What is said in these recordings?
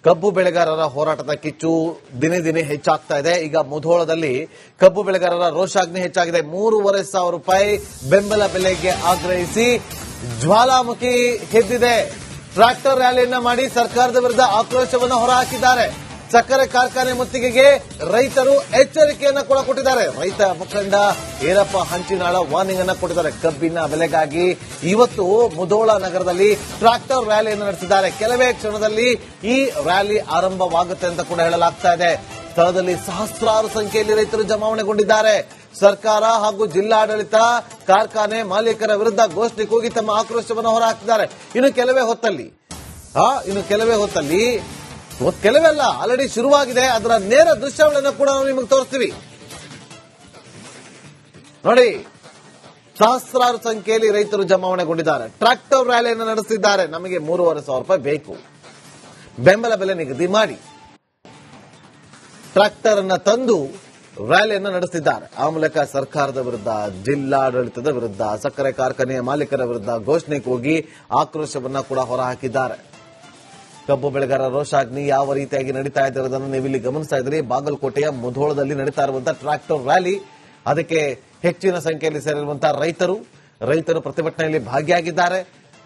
ಕಬ್ಬು ಬೆಳೆಗಾರರ ಹೋರಾಟದ ಕಿಚ್ಚು ದಿನೇ ದಿನೇ ಹೆಚ್ಚಾಗ್ತಾ ಇದೆ. ಈಗ ಮುಧೋಳದಲ್ಲಿ ಕಬ್ಬು ಬೆಳೆಗಾರರ ರೋಷಾಗ್ನಿ ಹೆಚ್ಚಾಗಿದೆ. 3,500 ರೂಪಾಯಿ ಬೆಂಬಲ ಬೆಲೆಗೆ ಆಗ್ರಹಿಸಿ ಜ್ವಾಲಾಮುಖಿ ಎದ್ದಿದೆ. ಟ್ರ್ಯಾಕ್ಟರ್ ರ್ಯಾಲಿಯನ್ನ ಮಾಡಿ ಸರ್ಕಾರದ ವಿರುದ್ಧ ಆಕ್ರೋಶವನ್ನು ಹೊರಹಾಕಿದ್ದಾರೆ. ಸಕ್ಕರೆ ಕಾರ್ಖಾನೆ ಮುತ್ತಿಗೆಗೆ ರೈತರು ಎಚ್ಚರಿಕೆಯನ್ನ ಕೂಡ ಕೊಟ್ಟಿದ್ದಾರೆ. ರೈತ ಮುಖಂಡ ಈರಪ್ಪ ಹಂಚಿನಾಳ ವಾರ್ನಿಂಗ್ ಅನ್ನ ಕೊಟ್ಟಿದ್ದಾರೆ. ಕಬ್ಬಿನ ಬೆಲೆಗಾಗಿ ಇವತ್ತು ಮುಧೋಳ ನಗರದಲ್ಲಿ ಟ್ರ್ಯಾಕ್ಟರ್ ರ್ಯಾಲಿಯನ್ನು ನಡೆಸಿದ್ದಾರೆ. ಕೆಲವೇ ಕ್ಷಣದಲ್ಲಿ ಈ ರ್ಯಾಲಿ ಆರಂಭವಾಗುತ್ತೆ ಅಂತ ಕೂಡ ಹೇಳಲಾಗ್ತಾ ಇದೆ. ಸ್ಥಳದಲ್ಲಿ ಸಹಸ್ರಾರು ಸಂಖ್ಯೆಯಲ್ಲಿ ರೈತರು ಜಮಾವಣೆಗೊಂಡಿದ್ದಾರೆ. ಸರ್ಕಾರ ಹಾಗೂ ಜಿಲ್ಲಾಡಳಿತ ಕಾರ್ಖಾನೆ ಮಾಲೀಕರ ವಿರುದ್ಧ ಘೋಷಣೆ ಕೂಗಿ ತಮ್ಮ ಆಕ್ರೋಶವನ್ನು ಹೊರಹಾಕಿದ್ದಾರೆ. ಇನ್ನು ಕೆಲವೇ ಹೊತ್ತಲ್ಲಿ ಕೆಲವೇ ಅಲ್ಲ, ಆಲ್ರೆಡಿ ಶುರುವಾಗಿದೆ. ಅದರ ನೇರ ದೃಶ್ಯಗಳನ್ನು ಕೂಡ ನಾವು ನಿಮಗೆ ತೋರಿಸ್ತೀವಿ ನೋಡಿ. ಸಹಸ್ರಾರು ಸಂಖ್ಯೆಯಲ್ಲಿ ರೈತರು ಜಮಾವಣೆಗೊಂಡಿದ್ದಾರೆ. ಟ್ರ್ಯಾಕ್ಟರ್ ರ್ಯಾಲಿಯನ್ನು ನಡೆಸಿದ್ದಾರೆ. ನಮಗೆ 3,500 ರೂಪಾಯಿ ಬೇಕು, ಬೆಂಬಲ ಬೆಲೆ ನಿಗದಿ ಮಾಡಿ ಟ್ರ್ಯಾಕ್ಟರ್ ಅನ್ನ ತಂದು ರ್ಯಾಲಿಯನ್ನು ನಡೆಸಿದ್ದಾರೆ. ಆ ಮೂಲಕ ಸರ್ಕಾರದ ವಿರುದ್ಧ, ಜಿಲ್ಲಾಡಳಿತದ ವಿರುದ್ಧ, ಸಕ್ಕರೆ ಕಾರ್ಖಾನೆಯ ಮಾಲೀಕರ ವಿರುದ್ಧ ಘೋಷಣೆ ಕೂಗಿ ಆಕ್ರೋಶವನ್ನ ಕೂಡ ಹೊರಹಾಕಿದ್ದಾರೆ. ಕಬ್ಬು ಬೆಳೆಗಾರರ ರೋಷಾಗ್ನಿ ಯಾವ ರೀತಿಯಾಗಿ ನಡೀತಾ ಇರೋದನ್ನು ನೀವಿಲ್ಲಿ ಗಮನಿಸ್ತಾ ಇದ್ದೀರಿ. ಬಾಗಲಕೋಟೆಯ ಮುಧೋಳದಲ್ಲಿ ನಡೀತಾ ಇರುವಂತಹ ಟ್ರ್ಯಾಕ್ಟರ್ ರ್ಯಾಲಿ, ಅದಕ್ಕೆ ಹೆಚ್ಚಿನ ಸಂಖ್ಯೆಯಲ್ಲಿ ಸೇರಿರುವಂತಹ ರೈತರು ಪ್ರತಿಭಟನೆಯಲ್ಲಿ ಭಾಗಿಯಾಗಿದ್ದಾರೆ.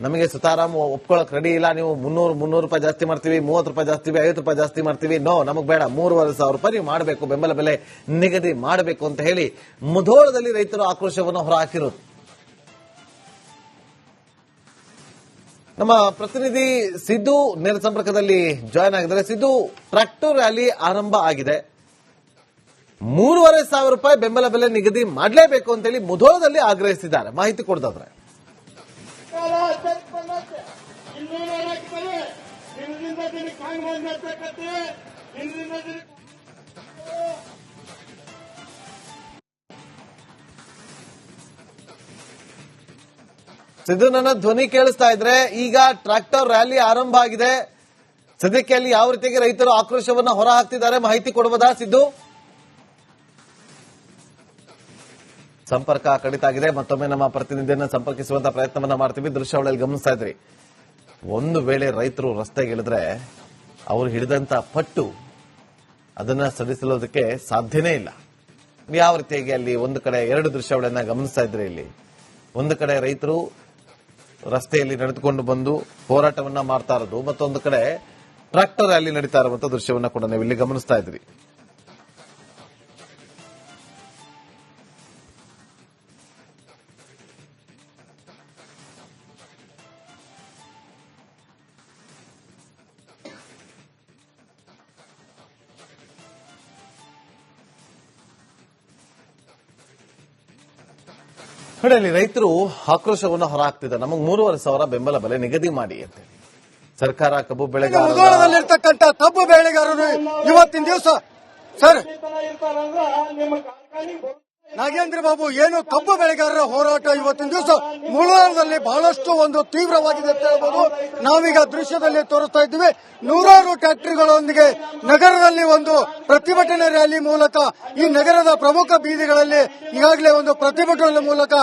ನಮಗೆ ಸುತಾರಾಮ್ ಒಪ್ಕೊಳ್ಳೋಕೆ ರೆಡಿ ಇಲ್ಲ, ನೀವು 300 ರೂಪಾಯಿ ಜಾಸ್ತಿ ಮಾಡ್ತೀವಿ, 30 ರೂಪಾಯಿ ಜಾಸ್ತಿ, 50 ರೂಪಾಯಿ ಜಾಸ್ತಿ ಮಾಡ್ತೀವಿ, ನೋ ನಮಗೆ ಬೇಡ, 3,500 ರೂಪಾಯಿ ನೀವು ಮಾಡಬೇಕು, ಬೆಂಬಲ ಬೆಲೆ ನಿಗದಿ ಮಾಡಬೇಕು ಅಂತ ಹೇಳಿ ಮುಧೋಳದಲ್ಲಿ ರೈತರು ಆಕ್ರೋಶವನ್ನು ಹೊರಹಾಕಿರೋದು. ನಮ್ಮ ಪ್ರತಿನಿಧಿ ಸಿದ್ದು ನೇರ ಸಂಪರ್ಕದಲ್ಲಿ ಜಾಯ್ನ್ ಆಗಿದ್ದಾರೆ. ಸಿದ್ದು, ಟ್ರ್ಯಾಕ್ಟರ್ ರ್ಯಾಲಿ ಆರಂಭ ಆಗಿದೆ. 3,500 ರೂಪಾಯಿ ಬೆಂಬಲ ಬೆಲೆ ನಿಗದಿ ಮಾಡಲೇಬೇಕು ಅಂತೇಳಿ ಮುಧೋಳದಲ್ಲಿ ಆಗ್ರಹಿಸಿದ್ದಾರೆ. ಮಾಹಿತಿ ಕೊಡೋದಾದ್ರೆ ಸಿದ್ದು, ನನ್ನ ಧ್ವನಿ ಕೇಳಿಸ್ತಾ ಇದ್ರೆ? ಈಗ ಟ್ರ್ಯಾಕ್ಟರ್ ರ್ಯಾಲಿ ಆರಂಭ ಆಗಿದೆ. ಸದ್ಯಕ್ಕೆ ಅಲ್ಲಿ ಯಾವ ರೀತಿಯಾಗಿ ರೈತರು ಆಕ್ರೋಶವನ್ನ ಹೊರ ಹಾಕ್ತಿದ್ದಾರೆ, ಮಾಹಿತಿ ಕೊಡಬಹುದಾ ಸಿದ್ದು? ಸಂಪರ್ಕ ಕಡಿತ ಆಗಿದೆ. ಮತ್ತೊಮ್ಮೆ ನಮ್ಮ ಪ್ರತಿನಿಧಿಯನ್ನ ಸಂಪರ್ಕಿಸುವಂತ ಪ್ರಯತ್ನವನ್ನ ಮಾಡ್ತೀವಿ. ದೃಶ್ಯಾವಳಿಯಲ್ಲಿ ಗಮನಿಸ್ತಾ ಇದ್ರಿ. ಒಂದು ವೇಳೆ ರೈತರು ರಸ್ತೆಗೆ ಇಳಿದ್ರೆ ಅವರು ಹಿಡಿದಂತ ಪಟ್ಟು ಅದನ್ನ ಸಡಿಸಲೋದಕ್ಕೆ ಸಾಧ್ಯನೇ ಇಲ್ಲ. ಯಾವ ರೀತಿಯಾಗಿ ಅಲ್ಲಿ ಒಂದು ಕಡೆ 2 ದೃಶ್ಯಾವಳಿಯನ್ನ ಗಮನಿಸ್ತಾ ಇದ್ರಿ. ಇಲ್ಲಿ ಒಂದು ಕಡೆ ರೈತರು ರಸ್ತೆಯಲ್ಲಿ ನಡೆದುಕೊಂಡು ಬಂದು ಹೋರಾಟವನ್ನ ಮಾಡ್ತಾ ಇರೋದು, ಮತ್ತೊಂದು ಕಡೆ ಟ್ರ್ಯಾಕ್ಟರ್ ರ್ಯಾಲಿ ನಡೀತಾ ಇರುವಂತಹ ದೃಶ್ಯವನ್ನ ಕೂಡ ನೀವು ಇಲ್ಲಿ ಗಮನಿಸ್ತಾ ಇದ್ರಿ. ನೋಡಿ, ರೈತರು ಆಕ್ರೋಶವನ್ನು ಹೊರಹಾಕ್ತಿದ್ದಾರೆ. ನಮಗೆ 3,500 ಬೆಂಬಲ ಬೆಲೆ ನಿಗದಿ ಮಾಡಿ ಅಂತ ಸರ್ಕಾರ ಕಬ್ಬು ಬೆಳೆಗಾರರಲ್ಲಿರ್ತಕ್ಕಂಥ ಕಬ್ಬು ಬೆಳೆಗಾರರು ಇವತ್ತಿನ ದಿವಸ ಸರ್ ನಾಗೇಂದ್ರ ಬಾಬು ಏನು ಕಬ್ಬು ಬೆಳೆಗಾರರ ಹೋರಾಟ ಇವತ್ತಿನ ದಿವಸ ಮುಳದಲ್ಲಿ ಬಹಳಷ್ಟು ಒಂದು ತೀವ್ರವಾಗಿದೆ ಅಂತ ಹೇಳ್ಬೋದು. ನಾವೀಗ ದೃಶ್ಯದಲ್ಲಿ ತೋರಿಸ್ತಾ ಇದ್ದೀವಿ. 100 ಟ್ರ್ಯಾಕ್ಟರ್ಗಳೊಂದಿಗೆ ನಗರದಲ್ಲಿ ಒಂದು ಪ್ರತಿಭಟನೆ ರ್ಯಾಲಿ ಮೂಲಕ ಈ ನಗರದ ಪ್ರಮುಖ ಬೀದಿಗಳಲ್ಲಿ ಈಗಾಗಲೇ ಒಂದು ಪ್ರತಿಭಟನೆ ಮೂಲಕ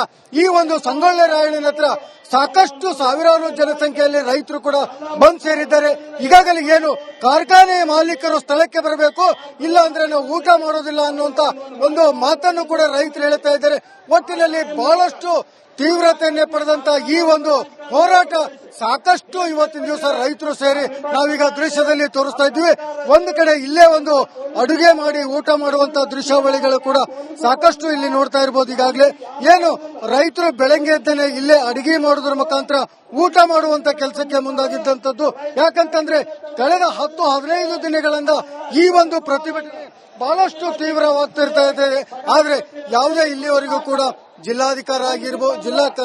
ಈ ಒಂದು ಸಂಗೊಳ್ಳಿ ರಾಯಣ್ಣನ ಹತ್ರ ಸಾಕಷ್ಟು ಸಾವಿರಾರು ಜನಸಂಖ್ಯೆಯಲ್ಲಿ ರೈತರು ಕೂಡ ಬಂದ್ ಸೇರಿದ್ದಾರೆ. ಈಗಾಗಲೇ ಏನು ಕಾರ್ಖಾನೆ ಮಾಲೀಕರು ಸ್ಥಳಕ್ಕೆ ಬರಬೇಕು, ಇಲ್ಲ ಅಂದ್ರೆ ನಾವು ಊಟ ಮಾಡೋದಿಲ್ಲ ಅನ್ನುವಂತ ಒಂದು ಮಾತನ್ನು ಕೂಡ ರೈತರು ಹೇಳ್ತಾ ಇದ್ದಾರೆ. ಒಟ್ಟಿನಲ್ಲಿ ಬಹಳಷ್ಟು ತೀವ್ರತೆಯನ್ನೇ ಪಡೆದಂತ ಈ ಒಂದು ಹೋರಾಟ ಸಾಕಷ್ಟು ಇವತ್ತಿನ ದಿವಸ ರೈತರು ಸೇರಿ ನಾವೀಗ ದೃಶ್ಯದಲ್ಲಿ ತೋರಿಸ್ತಾ ಇದ್ವಿ. ಒಂದು ಕಡೆ ಇಲ್ಲೇ ಒಂದು ಅಡುಗೆ ಮಾಡಿ ಊಟ ಮಾಡುವಂತ ದೃಶ್ಯಾವಳಿಗಳು ಕೂಡ ಸಾಕಷ್ಟು ಇಲ್ಲಿ ನೋಡ್ತಾ ಇರಬಹುದು. ಈಗಾಗಲೇ ಏನು ರೈತರು ಬೆಳಗ್ಗೆ ಎದ್ದೇನೆ ಇಲ್ಲೇ ಅಡುಗೆ ಮಾಡೋದ್ರ ಮುಖಾಂತರ ಊಟ ಮಾಡುವಂತ ಕೆಲಸಕ್ಕೆ ಮುಂದಾಗಿದ್ದಂಥದ್ದು. ಯಾಕಂತಂದ್ರೆ ಕಳೆದ 10-15 ದಿನಗಳಿಂದ ಈ ಒಂದು ಪ್ರತಿಭಟನೆ ಬಹಳಷ್ಟು ತೀವ್ರವಾಗ್ತಿರ್ತಾ ಇದೆ. ಆದ್ರೆ ಯಾವುದೇ ಇಲ್ಲಿವರೆಗೂ ಕೂಡ ಜಿಲ್ಲಾ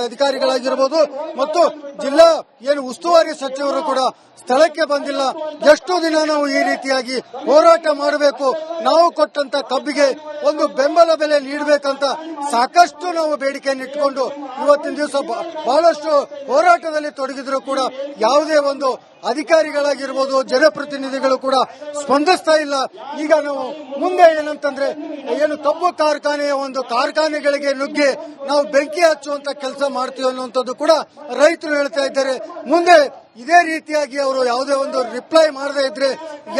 ಅಧಿಕಾರಿಗಳಾಗಿರ್ಬೋದು ಮತ್ತು ಜಿಲ್ಲಾ ಏನು ಉಸ್ತುವಾರಿ ಸಚಿವರು ಕೂಡ ಸ್ಥಳಕ್ಕೆ ಬಂದಿಲ್ಲ. ಎಷ್ಟು ದಿನ ನಾವು ಈ ರೀತಿಯಾಗಿ ಹೋರಾಟ ಮಾಡಬೇಕು, ನಾವು ಕೊಟ್ಟಂತ ಕಬ್ಬಿಗೆ ಒಂದು ಬೆಂಬಲ ಬೆಲೆ ನೀಡಬೇಕಂತ ಸಾಕಷ್ಟು ನಾವು ಬೇಡಿಕೆಯನ್ನು ಇಟ್ಟುಕೊಂಡು ಇವತ್ತಿನ ದಿವಸ ಬಹಳಷ್ಟು ಹೋರಾಟದಲ್ಲಿ ತೊಡಗಿದ್ರು ಕೂಡ ಯಾವುದೇ ಒಂದು ಅಧಿಕಾರಿಗಳಾಗಿರ್ಬೋದು ಜನಪ್ರತಿನಿಧಿಗಳು ಕೂಡ ಸ್ಪಂದಿಸ್ತಾ ಇಲ್ಲ. ಈಗ ನಾವು ಮುಂದೆ ಏನಂತಂದ್ರೆ ಏನು ಕಬ್ಬು ಕಾರ್ಖಾನೆಯ ಒಂದು ಕಾರ್ಖಾನೆಗಳಿಗೆ ನುಗ್ಗಿ ನಾವು ಬೆಂಕಿ ಹಚ್ಚುವಂತ ಕೆಲಸ ಮಾಡ್ತೀವಿ ಅನ್ನುವಂಥದ್ದು ಕೂಡ ರೈತರು ಹೇಳ್ತಾ ಇದ್ದಾರೆ. ಮುಂದೆ ಇದೇ ರೀತಿಯಾಗಿ ಅವರು ಯಾವುದೇ ಒಂದು ರಿಪ್ಲೈ ಮಾಡದೇ ಇದ್ರೆ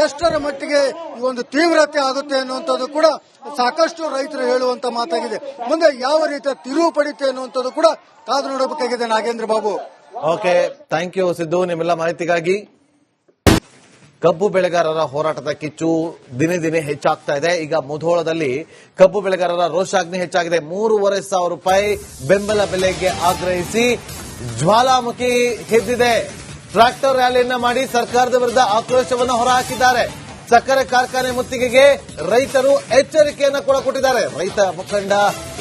ಎಷ್ಟರ ಮಟ್ಟಿಗೆ ಈ ಒಂದು ತೀವ್ರತೆ ಆಗುತ್ತೆ ಅನ್ನುವಂಥದ್ದು ಕೂಡ ಸಾಕಷ್ಟು ರೈತರು ಹೇಳುವಂತ ಮಾತಾಗಿದೆ. ಮುಂದೆ ಯಾವ ರೀತಿಯ ತಿರುವು ಪಡಿತೆ ಅನ್ನುವಂಥದ್ದು ಕೂಡ ಕಾದು ನೋಡಬೇಕಾಗಿದೆ. Nagendra Babu. Okay, thank you Siddu ನಿಮ್ಮೆಲ್ಲ ಮಾಹಿತಿಗಾಗಿ. ಕಬ್ಬು ಬೆಳೆಗಾರರ ಹೋರಾಟದ ಕಿಚ್ಚು ದಿನೇ ದಿನೇ ಹೆಚ್ಚಾಗ್ತಾ ಇದೆ. ಈಗ ಮುಧೋಳದಲ್ಲಿ ಕಬ್ಬು ಬೆಳೆಗಾರರ ರೋಷಾಗ್ನಿ ಹೆಚ್ಚಾಗಿದೆ. 3,500 ರೂಪಾಯಿ ಬೆಂಬಲ ಬೆಲೆಗೆ ಆಗ್ರಹಿಸಿ ಜ್ವಾಲಾಮುಖಿ ಎದ್ದಿದೆ. ಟ್ರಾಕ್ಟರ್ ರ್ಯಾಲಿಯನ್ನ ಮಾಡಿ ಸರ್ಕಾರದ ವಿರುದ್ಧ ಆಕ್ರೋಶವನ್ನು ಹೊರಹಾಕಿದ್ದಾರೆ. ಸಕ್ಕರೆ ಕಾರ್ಖಾನೆ ಮುತ್ತಿಗೆಗೆ ರೈತರು ಎಚ್ಚರಿಕೆಯನ್ನ ಕೂಡ ಕೊಟ್ಟಿದ್ದಾರೆ. ರೈತ ಮುಖಂಡ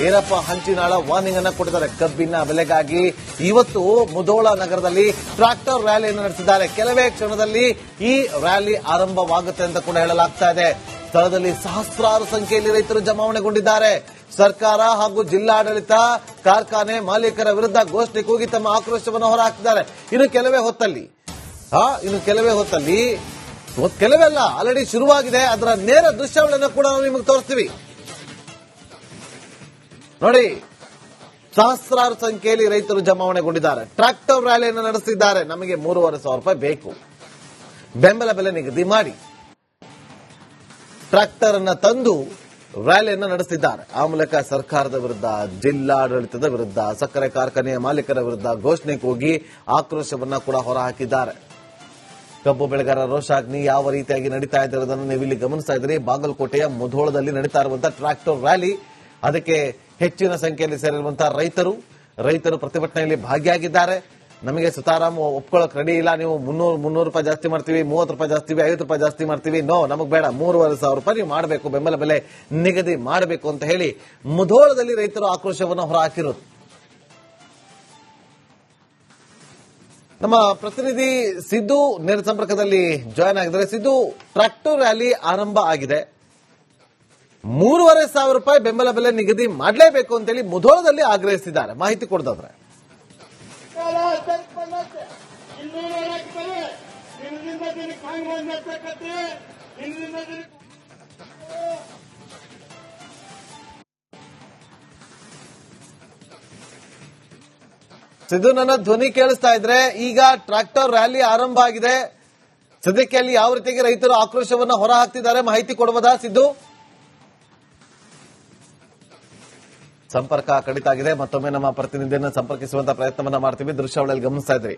ಈರಪ್ಪ ಹಂಚಿನಾಳ ವಾರ್ನಿಂಗ್ ಅನ್ನ ಕೊಟ್ಟಿದ್ದಾರೆ. ಕಬ್ಬಿನ ಬೆಲೆಗಾಗಿ ಇವತ್ತು ಮುಧೋಳ ನಗರದಲ್ಲಿ ಟ್ರಾಕ್ಟರ್ ರ್ಯಾಲಿಯನ್ನು ನಡೆಸಿದ್ದಾರೆ. ಕೆಲವೇ ಕ್ಷಣದಲ್ಲಿ ಈ ರ್ಯಾಲಿ ಆರಂಭವಾಗುತ್ತೆ ಅಂತ ಕೂಡ ಹೇಳಲಾಗ್ತಾ ಇದೆ. ಸ್ಥಳದಲ್ಲಿ ಸಹಸ್ರಾರು ಸಂಖ್ಯೆಯಲ್ಲಿ ರೈತರು ಜಮಾವಣೆಗೊಂಡಿದ್ದಾರೆ. ಸರ್ಕಾರ ಹಾಗೂ ಜಿಲ್ಲಾಡಳಿತ ಕಾರ್ಖಾನೆ ಮಾಲೀಕರ ವಿರುದ್ಧ ಘೋಷಣೆ ಕೂಗಿ ತಮ್ಮ ಆಕ್ರೋಶವನ್ನು ಹೊರಹಾಕಿದ್ದಾರೆ. ಇನ್ನು ಕೆಲವೇ ಹೊತ್ತಲ್ಲಿ ಕೆಲವೇ ಅಲ್ಲ, ಆಲ್ರೆಡಿ ಶುರುವಾಗಿದೆ. ಅದರ ನೇರ ದೃಶ್ಯಾವಳಿಯನ್ನು ಕೂಡ ನಾವು ನಿಮಗೆ ತೋರಿಸ್ತೀವಿ ನೋಡಿ. ಸಹಸ್ರಾರು ಸಂಖ್ಯೆಯಲ್ಲಿ ರೈತರು ಜಮಾವಣೆಗೊಂಡಿದ್ದಾರೆ. ಟ್ರಾಕ್ಟರ್ ರ್ಯಾಲಿಯನ್ನು ನಡೆಸಿದ್ದಾರೆ. ನಮಗೆ 3,500 ರೂಪಾಯಿ ಬೇಕು, ಬೆಂಬಲ ಬೆಲೆ ನಿಗದಿ ಮಾಡಿ ಟ್ರಾಕ್ಟರ್ ಅನ್ನ ತಂದು ರ್ಯಾಲಿಯನ್ನು ನಡೆಸಿದ್ದಾರೆ. ಆ ಮೂಲಕ ಸರ್ಕಾರದ ವಿರುದ್ಧ, ಜಿಲ್ಲಾಡಳಿತದ ವಿರುದ್ಧ, ಸಕ್ಕರೆ ಕಾರ್ಖಾನೆಯ ಮಾಲೀಕರ ವಿರುದ್ಧ ಘೋಷಣೆ ಕೂಗಿ ಆಕ್ರೋಶವನ್ನ ಕೂಡ ಹೊರಹಾಕಿದ್ದಾರೆ. ಕಬ್ಬು ಬೆಳೆಗಾರರ ರೋಷಾಗ್ನಿ ಯಾವ ರೀತಿಯಾಗಿ ನಡೀತಾ ಇರೋದನ್ನು ನೀವು ಇಲ್ಲಿ ಗಮನಿಸ್ತಾ ಇದ್ದೀರಿ. ಬಾಗಲಕೋಟೆಯ ಮುಧೋಳದಲ್ಲಿ ನಡೀತಾ ಇರುವಂತಹ ಟ್ರಾಕ್ಟರ್ ರ್ಯಾಲಿ, ಅದಕ್ಕೆ ಹೆಚ್ಚಿನ ಸಂಖ್ಯೆಯಲ್ಲಿ ಸೇರಿರುವಂತಹ ರೈತರು ಪ್ರತಿಭಟನೆಯಲ್ಲಿ ಭಾಗಿಯಾಗಿದ್ದಾರೆ. ನಮಗೆ ಸುತಾರಾಮ್ ಒಪ್ಕೊಳ್ಳೋಕೆ ರೆಡಿ ಇಲ್ಲ, ನೀವು 300 ರೂಪಾಯಿ ಜಾಸ್ತಿ ಮಾಡ್ತೀವಿ, 30 ರೂಪಾಯಿ ಜಾಸ್ತಿ, 50 ರೂಪಾಯಿ ಜಾಸ್ತಿ ಮಾಡ್ತೀವಿ, ನೋ ನಮಗೆ ಬೇಡ, 3,500 ರೂಪಾಯಿ ನೀವು ಮಾಡಬೇಕು, ಬೆಂಬಲ ಬೆಲೆ ನಿಗದಿ ಮಾಡಬೇಕು ಅಂತ ಹೇಳಿ ಮುಧೋಳದಲ್ಲಿ ರೈತರು ಆಕ್ರೋಶವನ್ನು ಹೊರಹಾಕಿರೋದು. ನಮ್ಮ ಪ್ರತಿನಿಧಿ ಸಿದ್ದು ನೇರ ಸಂಪರ್ಕದಲ್ಲಿ ಜಾಯ್ನ್ ಆಗಿದ್ದಾರೆ. ಸಿದ್ದು, ಟ್ರಾಕ್ಟರ್ ರ್ಯಾಲಿ ಆರಂಭ ಆಗಿದೆ. 3,500 ರೂಪಾಯಿ ಬೆಂಬಲ ಬೆಲೆ ನಿಗದಿ ಮಾಡಲೇಬೇಕು ಅಂತೇಳಿ ಮುಧೋಳದಲ್ಲಿ ಆಗ್ರಹಿಸಿದ್ದಾರೆ. ಮಾಹಿತಿ ಕೊಡೋದಾದ್ರೆ ಸಿದ್ದು, ನನ್ನ ಧ್ವನಿ ಕೇಳಿಸ್ತಾ ಇದ್ರೆ ಈಗ ಟ್ರಾಕ್ಟರ್ ರ್ಯಾಲಿ ಆರಂಭ ಆಗಿದೆ. ಸದ್ಯಕ್ಕೆ ಅಲ್ಲಿ ಯಾವ ರೀತಿಯಾಗಿ ರೈತರು ಆಕ್ರೋಶವನ್ನ ಹೊರ ಹಾಕ್ತಿದ್ದಾರೆ, ಮಾಹಿತಿ ಕೊಡಬಹುದಾ ಸಿದ್ದು? ಸಂಪರ್ಕ ಕಡಿತ ಆಗಿದೆ. ಮತ್ತೊಮ್ಮೆ ನಮ್ಮ ಪ್ರತಿನಿಧಿಯನ್ನು ಸಂಪರ್ಕಿಸುವಂತ ಪ್ರಯತ್ನವನ್ನ ಮಾಡ್ತೀವಿ. ದೃಶ್ಯಾವಳಿಯಲ್ಲಿ ಗಮನಿಸ್ತಾ ಇದ್ರಿ,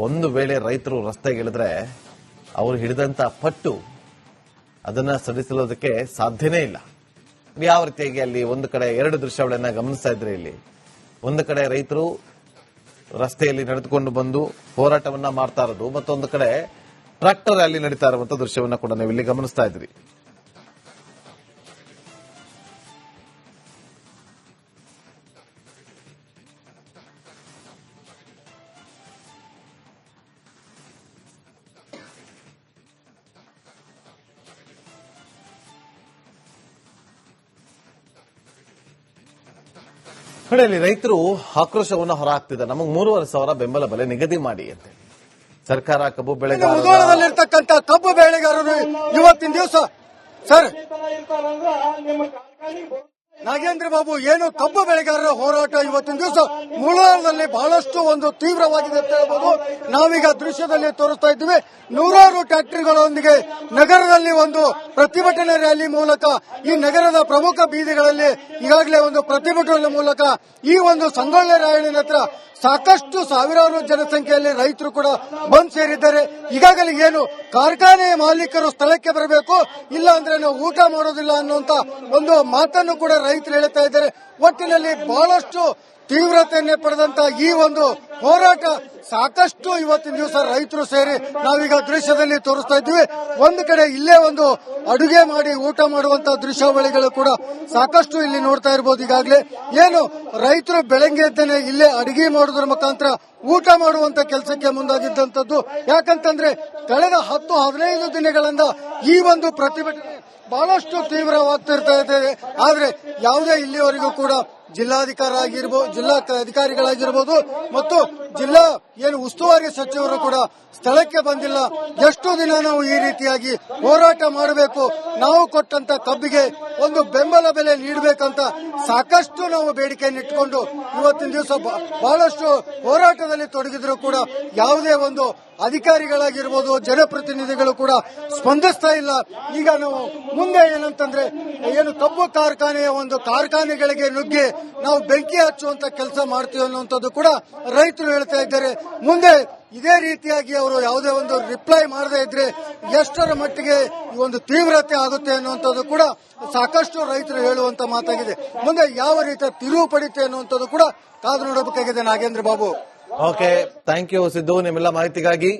ಒಂದು ವೇಳೆ ರೈತರು ರಸ್ತೆಗೆ ಇಳಿದ್ರೆ ಅವರು ಹಿಡಿದಂತ ಪಟ್ಟು ಅದನ್ನ ಸಡಿಸಲೋದಕ್ಕೆ ಸಾಧ್ಯನೇ ಇಲ್ಲ. ಯಾವ ರೀತಿಯಾಗಿ ಅಲ್ಲಿ ಒಂದು ಕಡೆ ಎರಡು ದೃಶ್ಯಾವಳಿಯನ್ನ ಗಮನಿಸ್ತಾ ಇದ್ರಿ. ಇಲ್ಲಿ ಒಂದು ಕಡೆ ರೈತರು ರಸ್ತೆಯಲ್ಲಿ ನಡೆದುಕೊಂಡು ಬಂದು ಹೋರಾಟವನ್ನ ಮಾಡ್ತಾ ಇರೋದು, ಮತ್ತೊಂದು ಕಡೆ ಟ್ರಾಕ್ಟರ್ ರ್ಯಾಲಿ ನಡೀತಾ ಇರುವಂತಹ ದೃಶ್ಯವನ್ನ ಕೂಡ ನೀವು ಇಲ್ಲಿ ಗಮನಿಸ್ತಾ ಇದ್ರಿ. ಕಡೆಯಲ್ಲಿ ರೈತರು ಆಕ್ರೋಶವನ್ನು ಹೊರಹಾಕ್ತಿದ್ದಾರೆ. ನಮಗೆ 3,500 ಬೆಂಬಲ ಬೆಲೆ ನಿಗದಿ ಮಾಡಿ ಅಂತ ಸರ್ಕಾರ ಕಬ್ಬು ಮುಧೋಳದಲ್ಲಿರ್ತಕ್ಕಂಥ ಕಬ್ಬು ಬೆಳೆಗಾರರು ಇವತ್ತಿನ ದಿವಸ ಸರ್ ನಾಗೇಂದ್ರ ಬಾಬು, ಏನು ಕಬ್ಬು ಬೆಳೆಗಾರರ ಹೋರಾಟ ಇವತ್ತಿನ ದಿವಸ ಮುಧೋಳದಲ್ಲಿ ಬಹಳಷ್ಟು ಒಂದು ತೀವ್ರವಾಗಿದೆ ಅಂತ ಹೇಳ್ಬೋದು. ನಾವೀಗ ದೃಶ್ಯದಲ್ಲಿ ತೋರಿಸ್ತಾ ಇದ್ದೀವಿ. ನೂರಾರು ಟ್ಯಾಕ್ಟರಿಗಳೊಂದಿಗೆ ನಗರದಲ್ಲಿ ಒಂದು ಪ್ರತಿಭಟನೆ ರ್ಯಾಲಿ ಮೂಲಕ ಈ ನಗರದ ಪ್ರಮುಖ ಬೀದಿಗಳಲ್ಲಿ ಈಗಾಗಲೇ ಒಂದು ಪ್ರತಿಭಟನೆ ಮೂಲಕ ಈ ಒಂದು ಸಂಗೊಳ್ಳಿ ರಾಯಣ್ಣನ ಹತ್ರ ಸಾಕಷ್ಟು ಸಾವಿರಾರು ಜನಸಂಖ್ಯೆಯಲ್ಲಿ ರೈತರು ಕೂಡ ಬಂದ್ ಸೇರಿದ್ದಾರೆ. ಈಗಾಗಲೇ ಏನು ಕಾರ್ಖಾನೆ ಮಾಲೀಕರು ಸ್ಥಳಕ್ಕೆ ಬರಬೇಕು, ಇಲ್ಲ ಅಂದ್ರೆ ನಾವು ಊಟ ಮಾಡೋದಿಲ್ಲ ಅನ್ನುವಂತ ಒಂದು ಮಾತನ್ನು ಕೂಡ ರೈತರು ಹೇಳ್ತಾ ಇದ್ದಾರೆ. ಒಟ್ಟಿನಲ್ಲಿ ಬಹಳಷ್ಟು ತೀವ್ರತೆಯನ್ನೇ ಪಡೆದಂತ ಈ ಒಂದು ಹೋರಾಟ ಸಾಕಷ್ಟು ಇವತ್ತಿನ ದಿವಸ ರೈತರು ಸೇರಿ ನಾವೀಗ ದೃಶ್ಯದಲ್ಲಿ ತೋರಿಸ್ತಾ ಇದ್ದೀವಿ. ಒಂದು ಕಡೆ ಇಲ್ಲೇ ಒಂದು ಅಡುಗೆ ಮಾಡಿ ಊಟ ಮಾಡುವಂತಹ ದೃಶ್ಯಾವಳಿಗಳು ಕೂಡ ಸಾಕಷ್ಟು ಇಲ್ಲಿ ನೋಡ್ತಾ ಇರಬಹುದು. ಈಗಾಗಲೇ ಏನು ರೈತರು ಬೆಳಗ್ಗೆ ಎದ್ದೇನೆ ಇಲ್ಲೇ ಅಡುಗೆ ಮಾಡೋದ್ರ ಮುಖಾಂತರ ಊಟ ಮಾಡುವಂತ ಕೆಲಸಕ್ಕೆ ಮುಂದಾಗಿದ್ದಂಥದ್ದು. ಯಾಕಂತಂದ್ರೆ ಕಳೆದ 10-15 ದಿನಗಳಿಂದ ಈ ಒಂದು ಪ್ರತಿಭಟನೆ ಬಹಳಷ್ಟು ತೀವ್ರವಾಗ್ತಿರ್ತಾ ಇದೆ. ಆದ್ರೆ ಯಾವುದೇ ಇಲ್ಲಿವರೆಗೂ ಕೂಡ ಜಿಲ್ಲಾ ಅಧಿಕಾರಿಗಳಾಗಿರ್ಬೋದು ಮತ್ತು ಜಿಲ್ಲಾ ಏನು ಉಸ್ತುವಾರಿ ಸಚಿವರು ಕೂಡ ಸ್ಥಳಕ್ಕೆ ಬಂದಿಲ್ಲ. ಎಷ್ಟು ದಿನ ನಾವು ಈ ರೀತಿಯಾಗಿ ಹೋರಾಟ ಮಾಡಬೇಕು? ನಾವು ಕೊಟ್ಟಂತ ಕಬ್ಬಿಗೆ ಒಂದು ಬೆಂಬಲ ಬೆಲೆ ನೀಡಬೇಕಂತ ಸಾಕಷ್ಟು ನಾವು ಬೇಡಿಕೆಯನ್ನು ಇಟ್ಟುಕೊಂಡು ಇವತ್ತಿನ ದಿವಸ ಬಹಳಷ್ಟು ಹೋರಾಟದಲ್ಲಿ ತೊಡಗಿದ್ರು ಕೂಡ ಯಾವುದೇ ಒಂದು ಅಧಿಕಾರಿಗಳಾಗಿರ್ಬೋದು ಜನಪ್ರತಿನಿಧಿಗಳು ಕೂಡ ಸ್ಪಂದಿಸ್ತಾ ಇಲ್ಲ. ಈಗ ನಾವು ಮುಂದೆ ಏನಂತಂದ್ರೆ ಏನು ಕಬ್ಬು ಕಾರ್ಖಾನೆಗಳಿಗೆ ನುಗ್ಗಿ ನಾವು ಬೆಂಕಿ ಹಚ್ಚುವಂತ ಕೆಲಸ ಮಾಡ್ತೀವಿ ಅನ್ನುವಂಥದ್ದು ಕೂಡ ರೈತರು ಹೇಳ್ತಾ ಇದ್ದಾರೆ. ಮುಂದೆ ಇದೇ ರೀತಿಯಾಗಿ ಅವರು ಯಾವುದೇ ಒಂದು ರಿಪ್ಲೈ ಮಾಡದೇ ಇದ್ರೆ ಎಷ್ಟರ ಮಟ್ಟಿಗೆ ಈ ಒಂದು ತೀವ್ರತೆ ಆಗುತ್ತೆ ಅನ್ನುವಂಥದ್ದು ಕೂಡ ಸಾಕಷ್ಟು ರೈತರು ಹೇಳುವಂತ ಮಾತಾಗಿದೆ. ಮುಂದೆ ಯಾವ ರೀತಿಯ ತಿರುವು ಪಡಿತೆ ಅನ್ನುವಂಥದ್ದು ಕೂಡ ಕಾದು ನೋಡಬೇಕಾಗಿದೆ. Nagendra Babu. Okay, thank you Siddu ನಿಮ್ಮೆಲ್ಲ ಮಾಹಿತಿಗಾಗಿ.